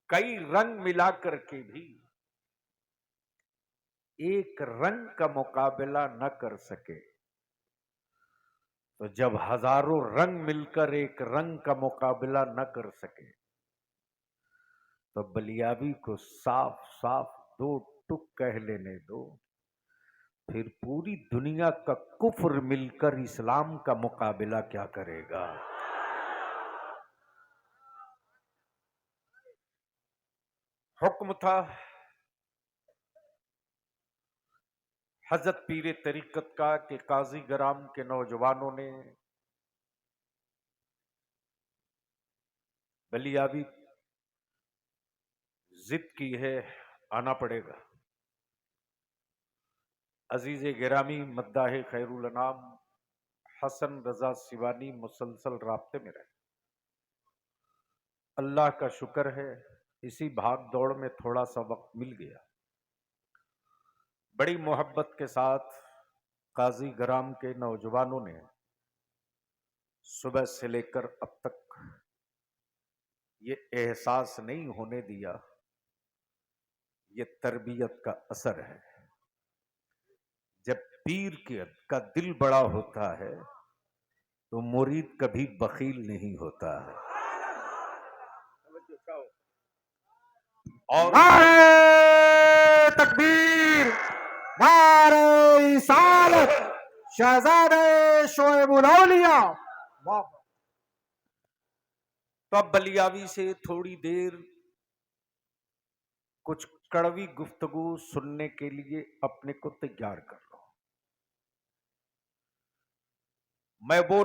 कई रंग मिलाकर के भी एक रंग का मुकाबला न कर सके, तो जब हजारों रंग मिलकर एक रंग का मुकाबला न कर सके तो बलियावी को साफ साफ दो टुक कह लेने दो, फिर पूरी दुनिया का कुफ्र मिलकर इस्लाम का मुकाबला क्या करेगा। हुक्म था हजरत पीर तरीकत का कि काजी ग्राम के नौजवानों ने बलियावी जिद की है, आना पड़ेगा। अजीज गिरामी मद्दाह खैरुल अनाम हसन रजा सिवानी मुसलसल राब्ते में रहे। अल्लाह का शुक्र है इसी भाग दौड़ में थोड़ा सा वक्त मिल गया। बड़ी मोहब्बत के साथ काजी ग्राम के नौजवानों ने सुबह से लेकर अब तक ये एहसास नहीं होने दिया, ये तरबियत का असर है। जब पीर का दिल बड़ा होता है तो मुरीद कभी बखील नहीं होता है। और नारे तकबीर, नारे रिसालत, शहजादे शुएबुल औलिया। वाह। तो अब बलियावी से थोड़ी देर कुछ कड़वी गुफ्तगू सुनने के लिए अपने को तैयार कर लो। मैं वो